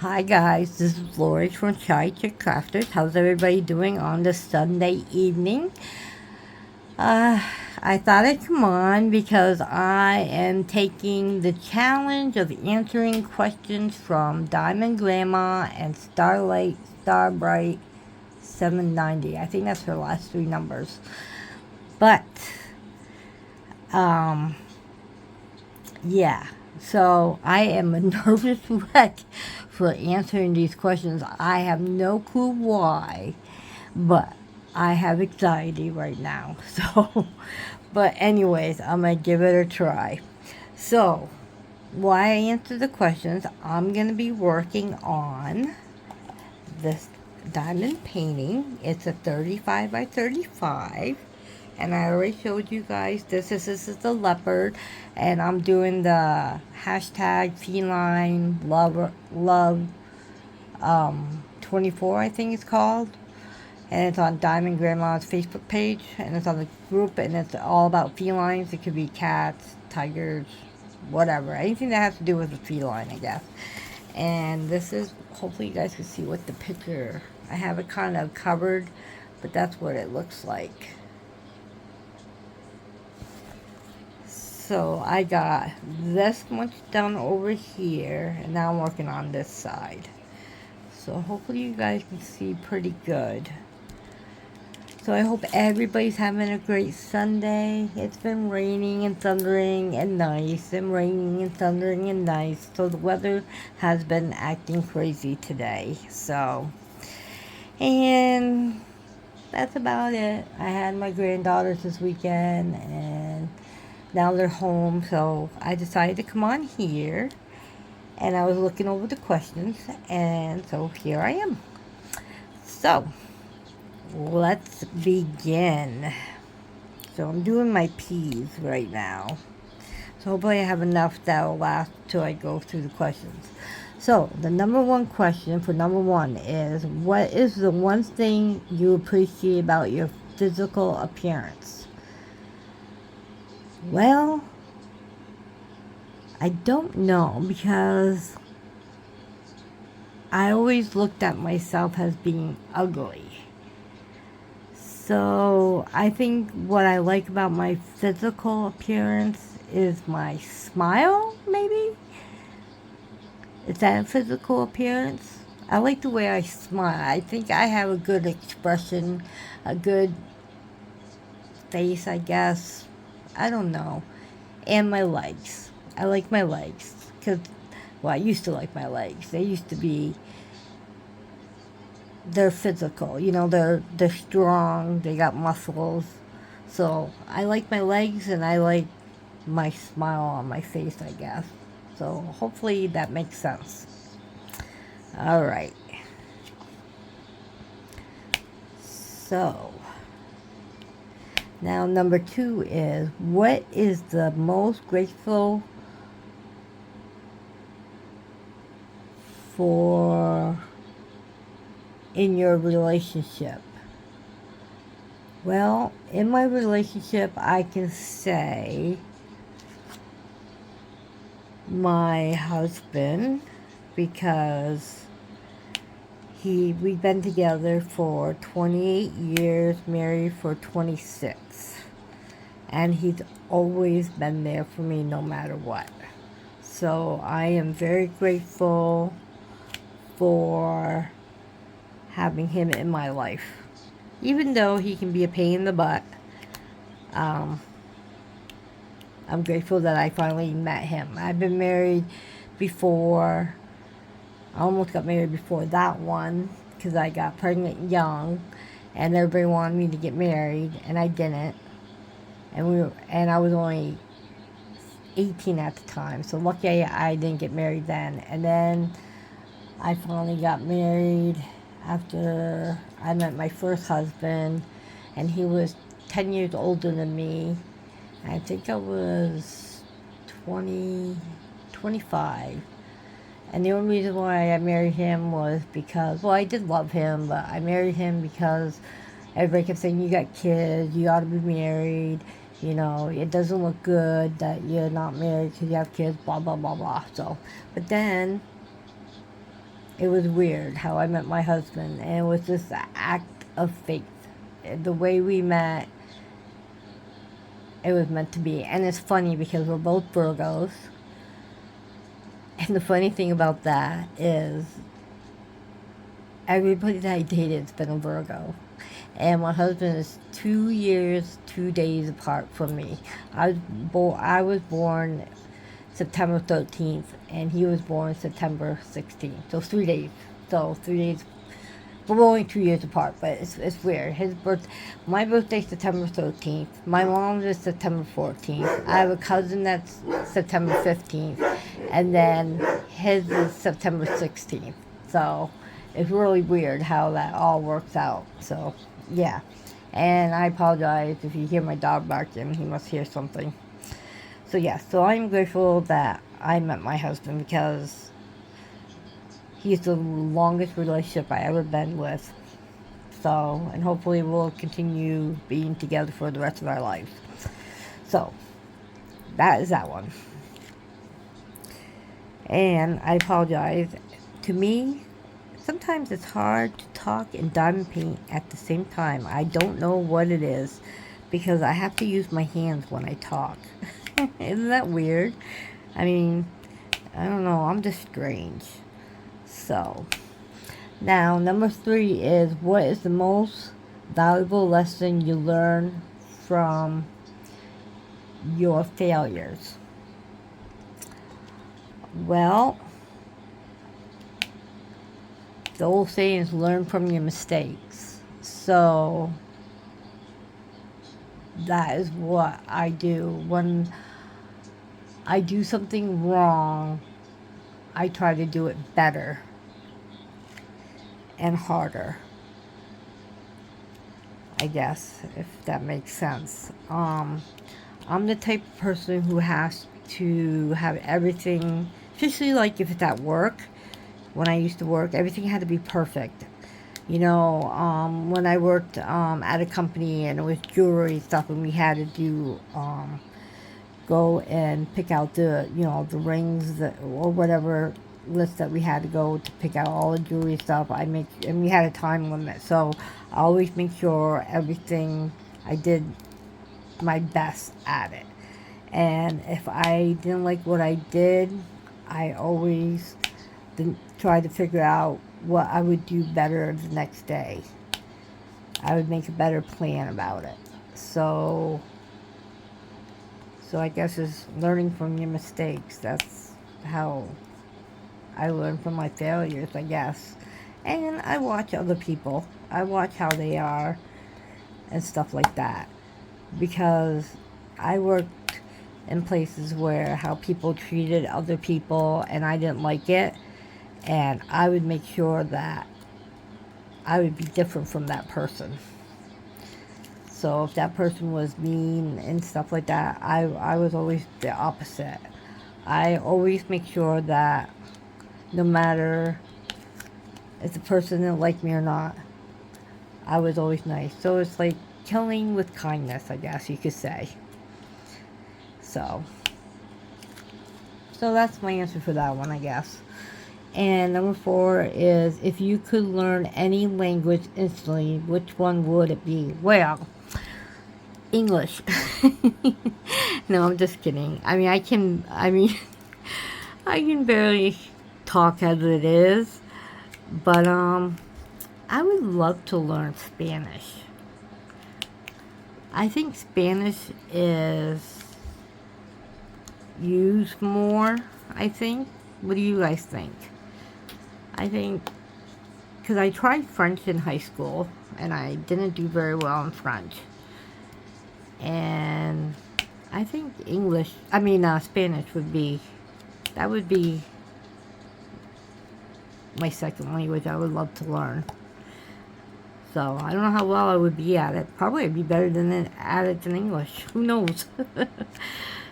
Hi guys, this is Laurie from Chai Chick Crafters. How's everybody doing on this Sunday evening? Uh, I thought I'd come on because I am taking the challenge of answering questions from Diamond Grandma and Starlight Starbright 790. I think that's her last three numbers. But, um, yeah. So I am a nervous wreck for answering these questions. I have no clue why, but I have anxiety right now. So, but anyways, I'm gonna give it a try. So, while I answer the questions, I'm gonna be working on this diamond painting. It's a 35 by 35. And I already showed you guys this is the leopard, and I'm doing the hashtag feline love 24, I think it's called, and it's on Diamond Grandma's Facebook page, and it's on the group, and it's all about felines. It could be cats, tigers, whatever, anything that has to do with a feline, I guess. And this is, hopefully you guys can see what the picture, I have it kind of covered, but that's what it looks like. So I got this much done over here, and now I'm working on this side. So hopefully you guys can see pretty good. So I hope everybody's having a great Sunday. It's been raining and thundering and nice, and raining and thundering and nice. So the weather has been acting crazy today. So, and that's about it. I had my granddaughters this weekend, and now they're home, so I decided to come on here, and I was looking over the questions, and so here I am. So let's begin. So I'm doing my peas right now, so hopefully I have enough that will last till I go through the questions. So the number one question for number one is, what is the one thing you appreciate about your physical appearance? Well, I don't know, because I always looked at myself as being ugly. So I think what I like about my physical appearance is my smile, maybe? Is that a physical appearance? I like the way I smile. I think I have a good expression, a good face, I guess. I don't know. And my legs. I like my legs. Because, well, I used to like my legs. They used to be, they're physical. You know, they're strong. They got muscles. So I like my legs, and I like my smile on my face, I guess. So hopefully that makes sense. All right. So now number two is, what is the most grateful for in your relationship? Well, in my relationship, I can say my husband, because we've been together for 28 years, married for 26, and he's always been there for me no matter what. So I am very grateful for having him in my life. Even though he can be a pain in the butt, I'm grateful that I finally met him. I've been married before. I almost got married before that one, because I got pregnant young, and everybody wanted me to get married, and I didn't. And I was only 18 at the time, so lucky I didn't get married then. And then I finally got married after I met my first husband, and he was 10 years older than me. I think I was 25. And the only reason why I married him was because, well, I did love him, but I married him because everybody kept saying, you got kids, you ought to be married, you know, it doesn't look good that you're not married because you have kids, blah, blah, blah, blah. So, but then it was weird how I met my husband, and it was just an act of faith. The way we met, it was meant to be. And it's funny because we're both Virgos. And the funny thing about that is everybody that I dated has been a Virgo. And my husband is 2 years, 2 days apart from me. I was born September 13th, and he was born September 16th. So 3 days. So 3 days. We're only 2 years apart, but it's weird. My birthday's September 13th. My mom's is September 14th. I have a cousin that's September 15th, and then his is September 16th. So it's really weird how that all works out. So yeah, and I apologize if you hear my dog barking. He must hear something. So yeah, so I'm grateful that I met my husband because he's the longest relationship I ever been with. So, and hopefully we'll continue being together for the rest of our lives. So, that is that one. And I apologize. To me, sometimes it's hard to talk and diamond paint at the same time. I don't know what it is because I have to use my hands when I talk. Isn't that weird? I mean, I don't know. I'm just strange. So, now number 3 is, what is the most valuable lesson you learn from your failures? Well, the old saying is learn from your mistakes. So that is what I do. When I do something wrong, I try to do it better and harder, I guess, if that makes sense. I'm the type of person who has to have everything, especially like if it's at work. When I used to work, everything had to be perfect. You know, when I worked at a company and it was jewelry stuff, and we had to do go and pick out the the rings or whatever list that we had to go to pick out all the jewelry stuff. And we had a time limit, so I always make sure everything I did my best at it. And if I didn't like what I did, I always try to figure out what I would do better the next day. I would make a better plan about it. So I guess it's learning from your mistakes. That's how I learn from my failures, I guess. And I watch other people. I watch how they are and stuff like that. Because I worked in places where how people treated other people and I didn't like it. And I would make sure that I would be different from that person. So if that person was mean and stuff like that, I was always the opposite. I always make sure that no matter if the person didn't like me or not, I was always nice. So it's like killing with kindness, I guess you could say. So that's my answer for that one, I guess. And number 4 is, if you could learn any language instantly, which one would it be? Well, English. No, I'm just kidding. I can barely talk as it is, but I would love to learn Spanish. I think Spanish is used more, I think. What do you guys think? I think, because I tried French in high school, and I didn't do very well in French. And I think Spanish would be my second language I would love to learn. So, I don't know how well I would be at it. Probably I'd be better at it than English. Who knows?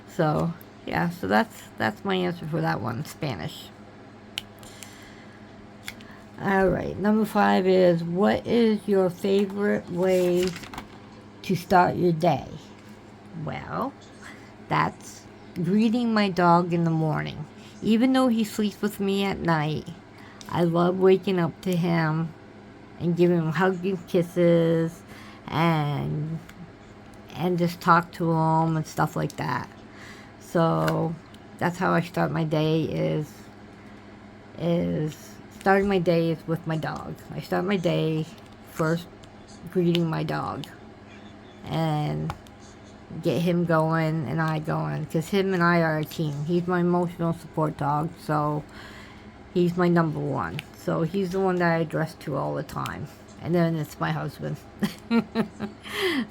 So, yeah, so that's my answer for that one, Spanish. Alright, number 5 is, what is your favorite way to start your day? Well, that's greeting my dog in the morning. Even though he sleeps with me at night, I love waking up to him and giving him hugs and kisses and just talk to him and stuff like that. So that's how I start my day is starting my day is with my dog. I start my day first greeting my dog and get him going and I going, because him and I are a team. He's my emotional support dog, so he's my number one. So he's the one that I address to all the time. And then it's my husband.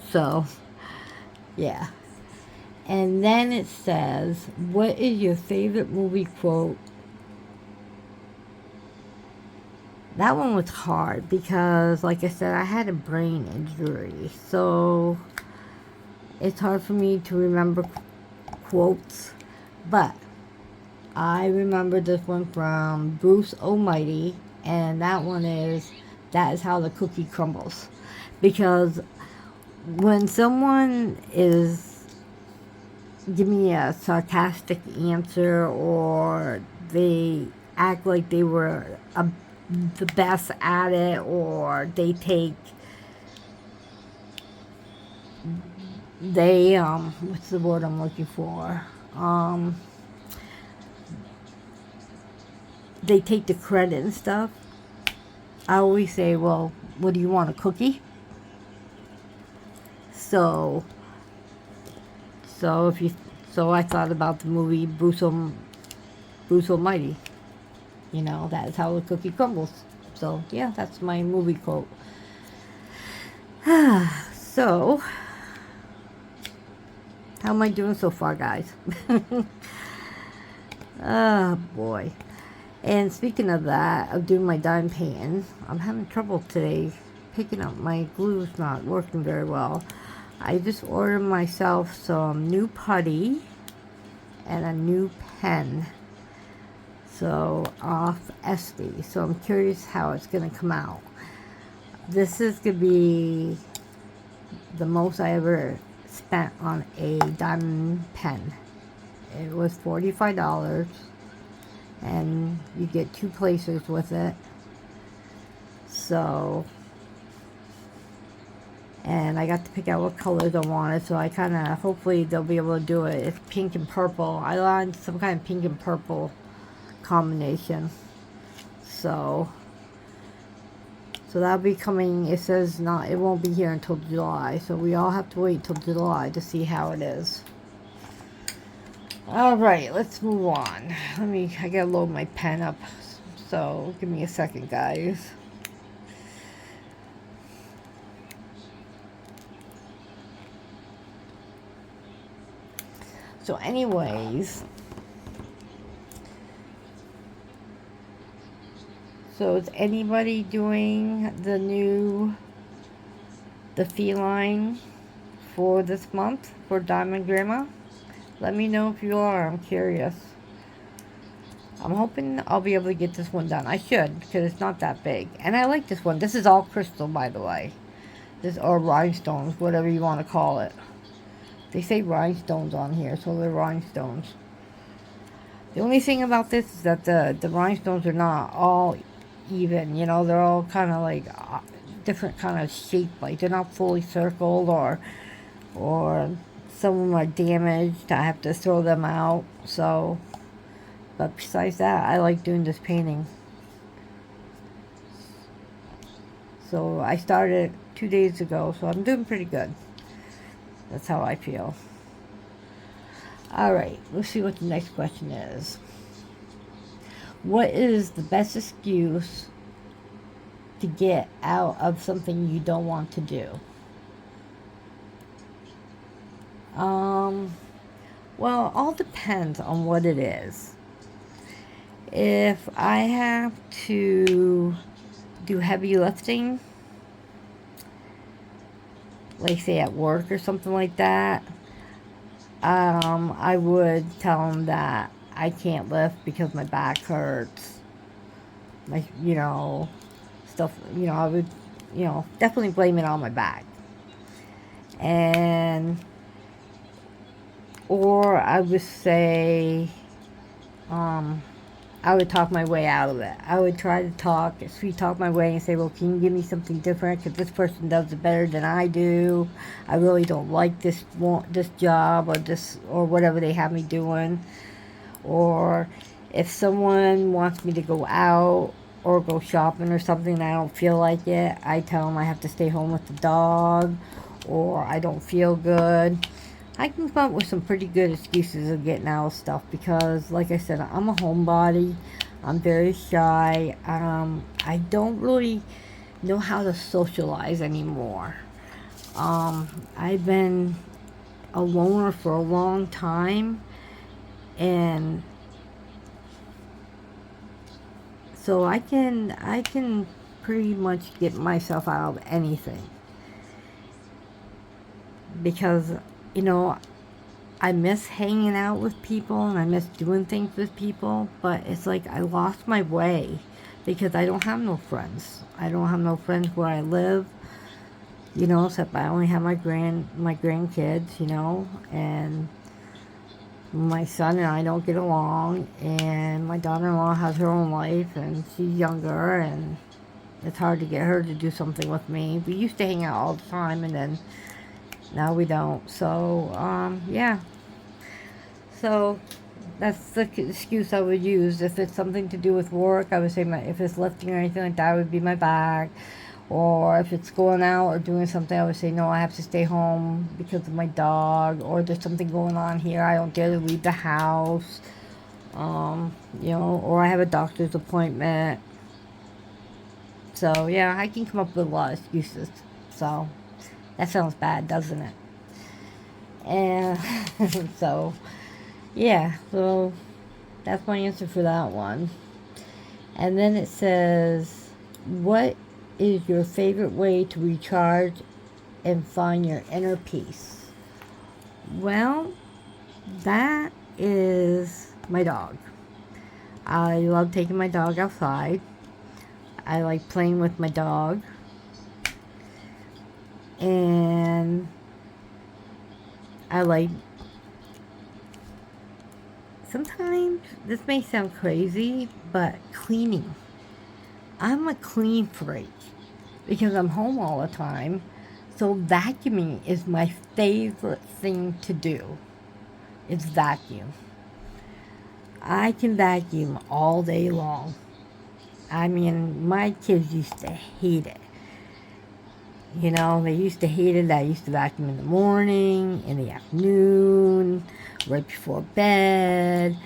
So, yeah. And then it says, what is your favorite movie quote? That one was hard because, like I said, I had a brain injury. So it's hard for me to remember quotes. But I remember this one from Bruce Almighty. And that one is, that is how the cookie crumbles. Because when someone is giving me a sarcastic answer, or they act like they were the best at it, or they what's the word I'm looking for? They take the credit and stuff. I always say, well, what do you want, a cookie? So I thought about the movie Bruce Almighty. You know, that is how the cookie crumbles. So yeah, that's my movie quote. So, how am I doing so far, guys? Oh boy. And speaking of that, of doing my diamond painting, I'm having trouble today picking up. My glue's not working very well. I just ordered myself some new putty and a new pen. So off Esty. So I'm curious how it's going to come out. This is going to be the most I ever spent on a diamond pen. It was $45. And you get 2 placers with it. So, and I got to pick out what colors I wanted, so I kind of, hopefully they'll be able to do it. It's pink and purple. I wanted some kind of pink and purple combination. So that'll be coming. It says it won't be here until July, so we all have to wait till July to see how it is. Alright, let's move on. I gotta load my pen up, so give me a second, guys. So anyways, so is anybody doing the feline for this month for Diamond Grandma? Let me know if you are. I'm curious. I'm hoping I'll be able to get this one done. I should, because it's not that big. And I like this one. This is all crystal, by the way. Or rhinestones, whatever you want to call it. They say rhinestones on here, so they're rhinestones. The only thing about this is that the rhinestones are not all even. You know, they're all kind of like different kind of shape. Like, they're not fully circled, or some of them are damaged. I have to throw them out. So, but besides that, I like doing this painting. So I started 2 days ago, so I'm doing pretty good. That's how I feel. Alright, let's see what the next question is. What is the best excuse to get out of something you don't want to do? Well, all depends on what it is. If I have to do heavy lifting, like say at work or something like that, I would tell them that I can't lift because my back hurts. I would, definitely blame it on my back. Or I would say, I would talk my way out of it. I would try to sweet talk my way and say, well, can you give me something different? Because this person does it better than I do. I really don't like this job or whatever they have me doing. Or if someone wants me to go out or go shopping or something and I don't feel like it, I tell them I have to stay home with the dog or I don't feel good. I can come up with some pretty good excuses of getting out of stuff because, like I said, I'm a homebody. I'm very shy. I don't really know how to socialize anymore. I've been a loner for a long time, and so I can pretty much get myself out of anything because, you know, I miss hanging out with people and I miss doing things with people, but it's like I lost my way because I don't have no friends. I don't have no friends where I live, you know, except I only have my grandkids, you know, and my son and I don't get along, and my daughter-in-law has her own life and she's younger and it's hard to get her to do something with me. We used to hang out all the time and then now we don't. So, yeah. So, that's the excuse I would use. If it's something to do with work, I would say if it's lifting or anything like that, it would be my back. Or if it's going out or doing something, I would say, no, I have to stay home because of my dog. Or there's something going on here, I don't dare to leave the house. You know, or I have a doctor's appointment. So, yeah, I can come up with a lot of excuses. So, that sounds bad, doesn't it? And so, yeah, so that's my answer for that one. And then it says, what is your favorite way to recharge and find your inner peace? Well, that is my dog. I love taking my dog outside. I like playing with my dog. And I like, sometimes this may sound crazy, but cleaning. I'm a clean freak because I'm home all the time. So vacuuming is my favorite thing to do. It's vacuum. I can vacuum all day long. I mean, my kids used to hate it. You know, they used to hate it. I used to vacuum in the morning, in the afternoon, right before bed.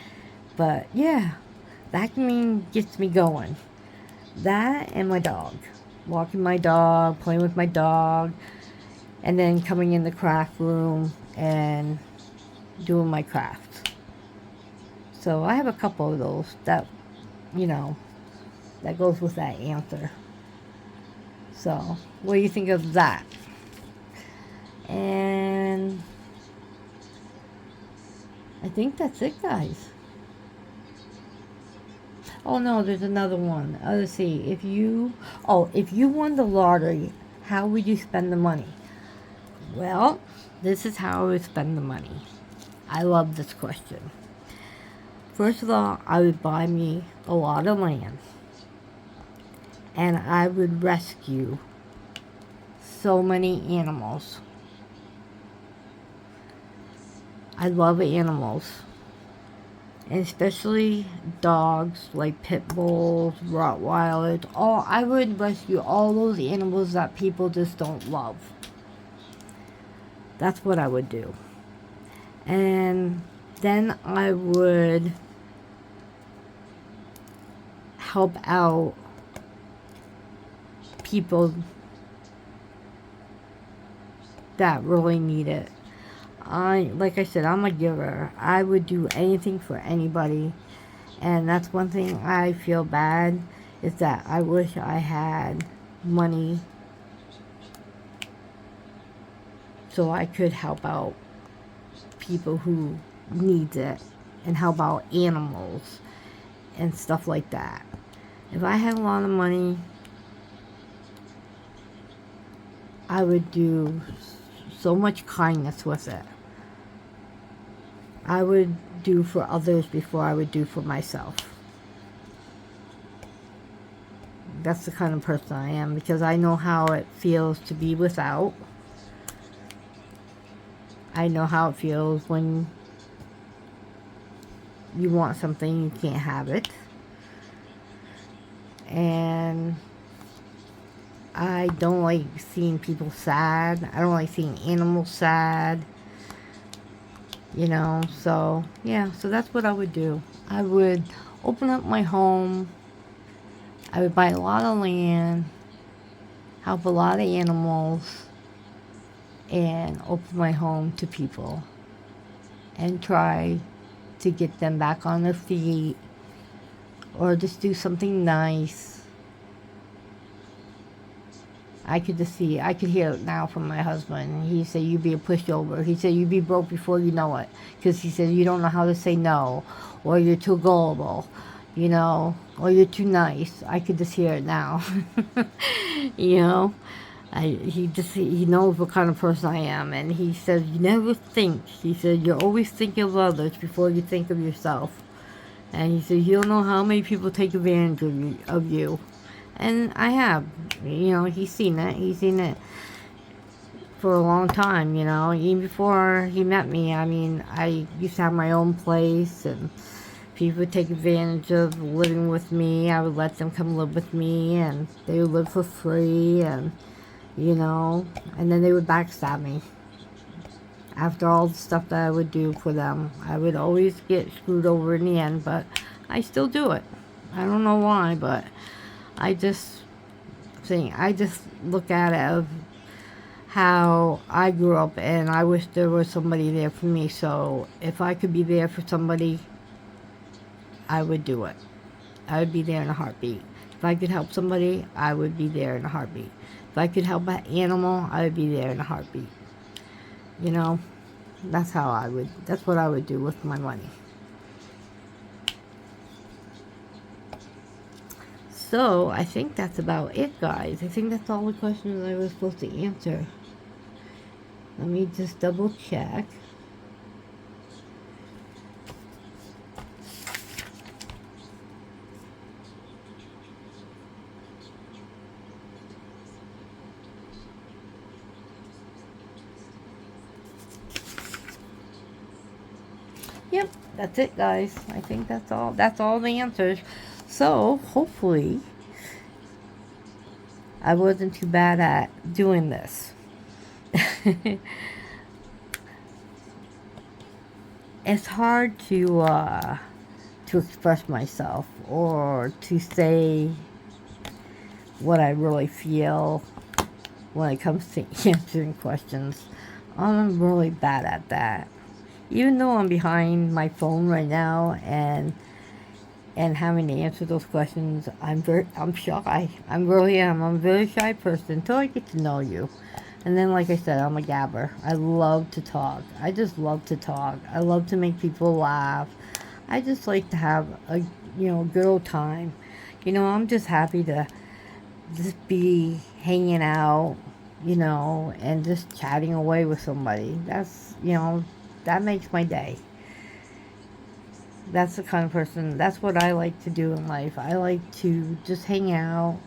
But yeah, vacuuming gets me going. That and my dog. Walking my dog, playing with my dog, and then coming in the craft room and doing my craft. So I have a couple of those that, you know, that goes with that answer. So, what do you think of that? And I think that's it, guys. Oh no, there's another one. Let's see. If you won the lottery, how would you spend the money? Well, this is how I would spend the money. I love this question. First of all, I would buy me a lot of land. And I would rescue so many animals. I love animals. And especially dogs, like pit bulls, Rottweilers. I would rescue all those animals that people just don't love. That's what I would do. And then I would help out people that really need it. Like I said, I'm a giver. I would do anything for anybody. And that's one thing I feel bad is that I wish I had money so I could help out people who needs it and help out animals and stuff like that. If I had a lot of money, I would do so much kindness with it. I would do for others before I would do for myself. That's the kind of person I am, because I know how it feels to be without. I know how it feels when you want something, you can't have it. And I don't like seeing people sad. I don't like seeing animals sad. You know, so yeah, so that's what I would do. I would open up my home. I would buy a lot of land, help a lot of animals, and open my home to people and try to get them back on their feet, or just do something nice. I could hear it now from my husband. He said, "You be a pushover." He said, "You be broke before you know it." Because he said, "You don't know how to say no, or you're too gullible, you know, or you're too nice." I could just hear it now. You know, he knows what kind of person I am, and he says, "You never think." He said, "You're always thinking of others before you think of yourself." And he said, "You don't know how many people take advantage of you." And I have, you know, he's seen it. He's seen it for a long time, you know. Even before he met me, I mean, I used to have my own place, and people would take advantage of living with me. I would let them come live with me, and they would live for free, and, you know, and then they would backstab me. After all the stuff that I would do for them, I would always get screwed over in the end, but I still do it. I don't know why, but I just look at it of how I grew up, and I wish there was somebody there for me. So if I could be there for somebody, I would do it. I would be there in a heartbeat. If I could help somebody, I would be there in a heartbeat. If I could help an animal, I would be there in a heartbeat. You know, that's what I would do with my money. So, I think that's about it, guys. I think that's all the questions I was supposed to answer. Let me just double check. Yep, that's it, guys. I think that's all. That's all the answers. So, hopefully, I wasn't too bad at doing this. It's hard to express myself, or to say what I really feel when it comes to answering questions. I'm really bad at that. Even though I'm behind my phone right now and having to answer those questions, I'm shy. I really am. I'm a very shy person until I get to know you. And then, like I said, I'm a gabber. I love to talk. I just love to talk. I love to make people laugh. I just like to have a good old time. I'm just happy to just be hanging out, and just chatting away with somebody. That makes my day. That's the kind of person, that's what I like to do in life. I like to just hang out,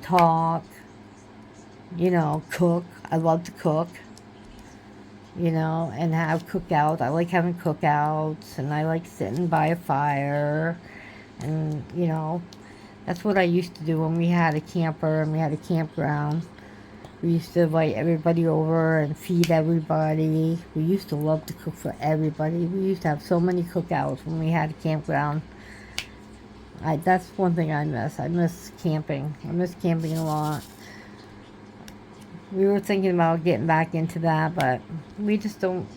talk, cook. I love to cook, and have cookouts. I like having cookouts, and I like sitting by a fire, and, that's what I used to do when we had a camper and we had a campground. We used to invite everybody over and feed everybody. We used to love to cook for everybody. We used to have so many cookouts when we had a campground. That's one thing I miss. I miss camping. I miss camping a lot. We were thinking about getting back into that, but we just don't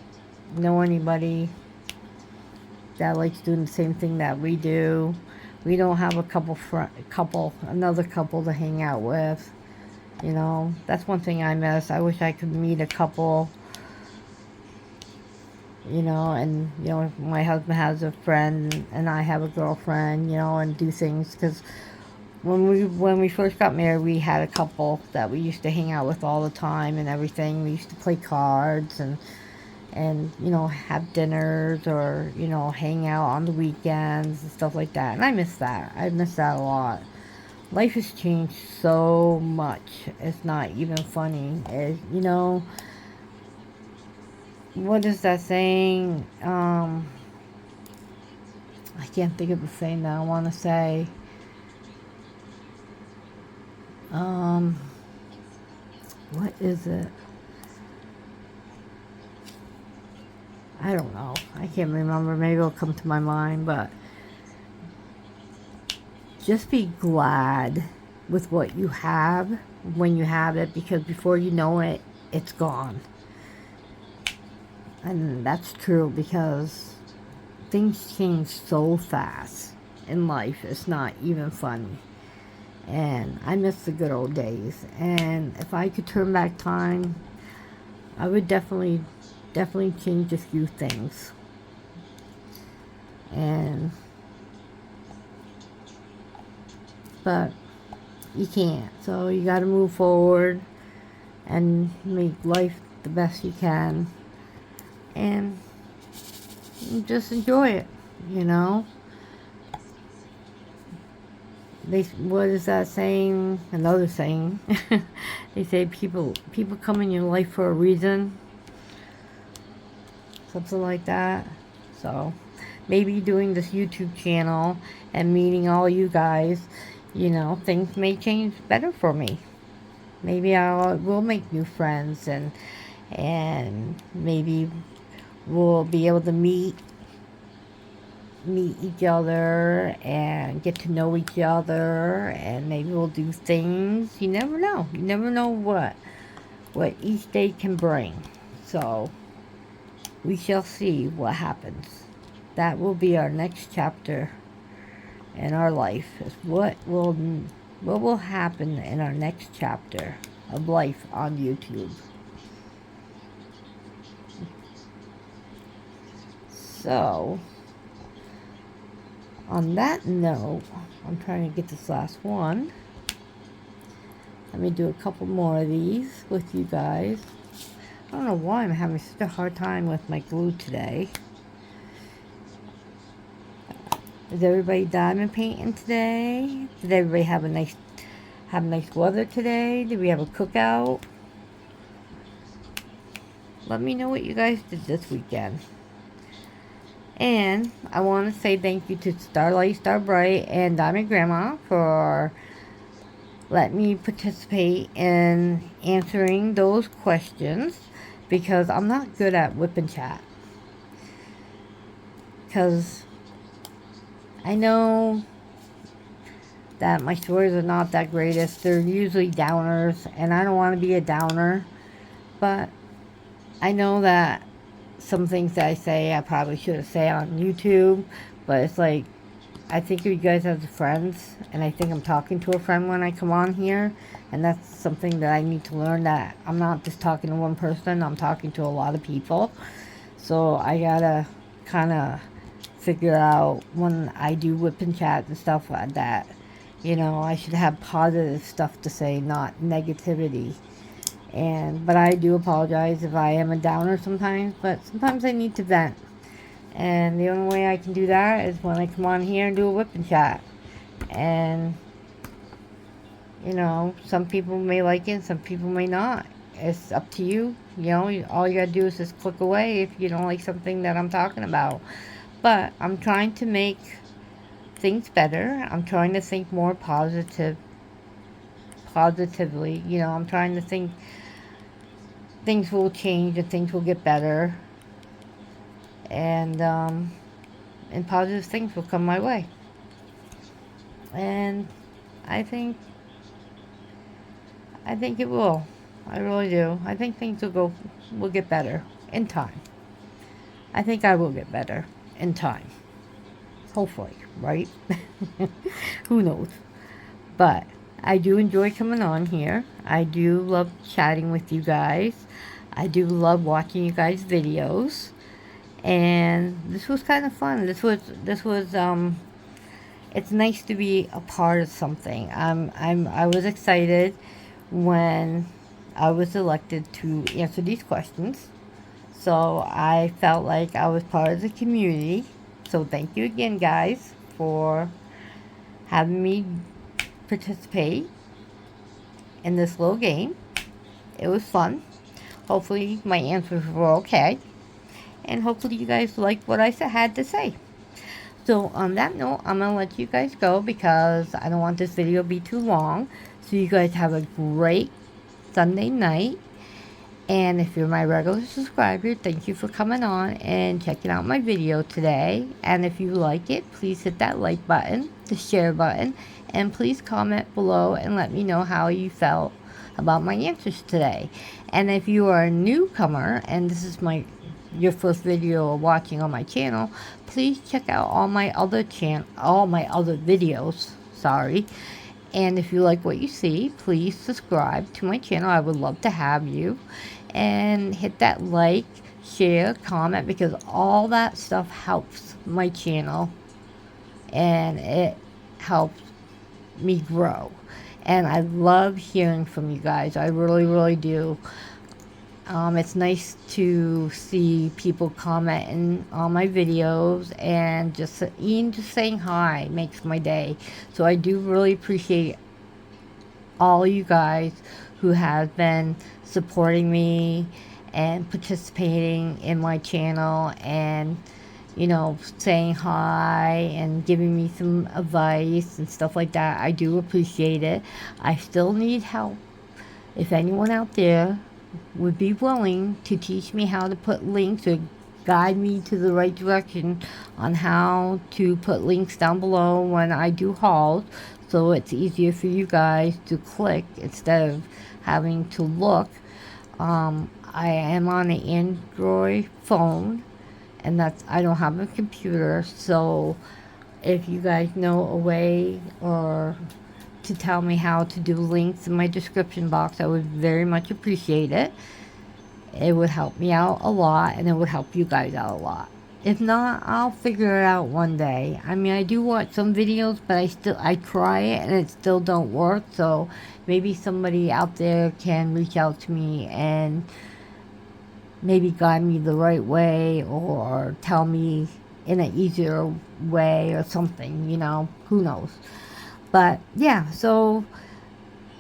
know anybody that likes doing the same thing that we do. We don't have another couple to hang out with. That's one thing I miss. I wish I could meet a couple, and, my husband has a friend and I have a girlfriend, and do things. Because when we first got married, we had a couple that we used to hang out with all the time and everything. We used to play cards and have dinners, or, hang out on the weekends and stuff like that. And I miss that. I miss that a lot. life has changed so much. It's not even funny. You know, what is that saying? I can't think of the saying that I want to say. What is it? I don't know. I can't remember. Maybe it'll come to my mind, but just be glad with what you have when you have it, because before you know it, it's gone. And that's true, because things change so fast in life. It's not even funny. And I miss the good old days. And if I could turn back time, I would definitely change a few things. But you can't. So you got to move forward and make life the best you can. And just enjoy it, you know. What is that saying? Another saying. They say people come in your life for a reason. Something like that. So maybe doing this YouTube channel and meeting all you guys, you know, things may change better for me. Maybe I will make new friends, and maybe we'll be able to meet each other and get to know each other, and maybe we'll do things. You never know. You never know what each day can bring. So we shall see what happens. That will be our next chapter in our life, is what will happen in our next chapter of life on YouTube. So on that note, I'm trying to get this last one. Let me do a couple more of these with you guys. I don't know why I'm having such a hard time with my glue today. Is everybody diamond painting today? Did everybody have nice weather today? Did we have a cookout? Let me know what you guys did this weekend. And I want to say thank you to Starlight, Starbright, and Diamond Grandma for letting me participate in answering those questions, because I'm not good at whip and chat. Because I know that my stories are not that greatest. They're usually downers, and I don't want to be a downer. But I know that some things that I say I probably shouldn't say on YouTube, but it's like, I think of you guys as friends, and I think I'm talking to a friend when I come on here, and that's something that I need to learn, that I'm not just talking to one person, I'm talking to a lot of people. So I gotta kind of figure out when I do whip and chat and stuff like that, you know, I should have positive stuff to say, not negativity. But I do apologize if I am a downer sometimes, but sometimes I need to vent. And the only way I can do that is when I come on here and do a whip and chat. And, you know, some people may like it, some people may not. It's up to you. You know, all you gotta do is just click away if you don't like something that I'm talking about. But I'm trying to make things better. I'm trying to think more positively. You know, I'm trying to think things will change and things will get better, and positive things will come my way. And I think it will. I really do. I think things will get better in time. I think I will get better in time. Hopefully, right? Who knows? But I do enjoy coming on here. I do love chatting with you guys. I do love watching you guys' videos. And this was kind of fun. This was it's nice to be a part of something. I was excited when I was elected to answer these questions. So I felt like I was part of the community. So thank you again, guys, for having me participate in this little game. It was fun. Hopefully my answers were okay. And hopefully you guys liked what I had to say. So on that note, I'm going to let you guys go because I don't want this video to be too long. So you guys have a great Sunday night. And if you're my regular subscriber, thank you for coming on and checking out my video today. And if you like it, please hit that like button, the share button, and please comment below and let me know how you felt about my answers today. And if you are a newcomer and this is your first video watching on my channel, please check out all my other videos. Sorry. And if you like what you see, please subscribe to my channel. I would love to have you. And hit that like, share, comment, because all that stuff helps my channel. And it helps me grow. And I love hearing from you guys. I really, really do. It's nice to see people commenting on my videos and even just saying hi makes my day. So I do really appreciate all you guys who have been supporting me and participating in my channel and, you know, saying hi and giving me some advice and stuff like that. I do appreciate it. I still need help. If anyone out there would be willing to teach me how to put links or guide me to the right direction on how to put links down below when I do hauls, so it's easier for you guys to click instead of having to look. I am on an Android phone, and I don't have a computer, so if you guys know a way or to tell me how to do links in my description box, I would very much appreciate it. It would help me out a lot, and it would help you guys out a lot. If not, I'll figure it out one day. I mean, I do watch some videos, but I try it and it still don't work. So maybe somebody out there can reach out to me and maybe guide me the right way or tell me in an easier way or something, you know, who knows. But yeah, so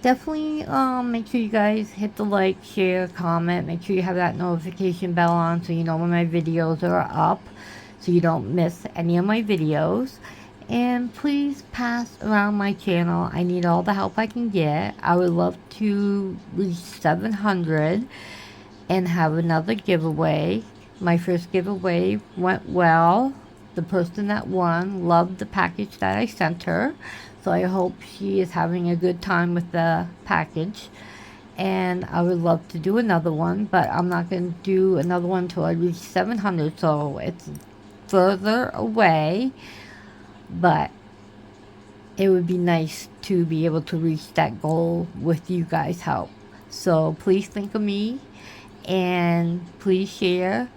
definitely make sure you guys hit the like, share, comment. Make sure you have that notification bell on so you know when my videos are up, so you don't miss any of my videos. And please pass around my channel. I need all the help I can get. I would love to reach 700 and have another giveaway. My first giveaway went well. The person that won loved the package that I sent her. So I hope she is having a good time with the package. And I would love to do another one, but I'm not going to do another one until I reach 700. So it's further away. But it would be nice to be able to reach that goal with you guys' help. So please think of me. And please share.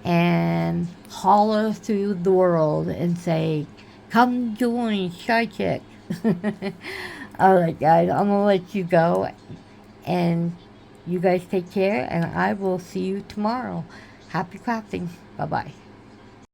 And holler through the world and say, come join Shy Chick. Alright guys, I'm going to let you go. And you guys take care. And I will see you tomorrow. Happy crafting. Bye-bye.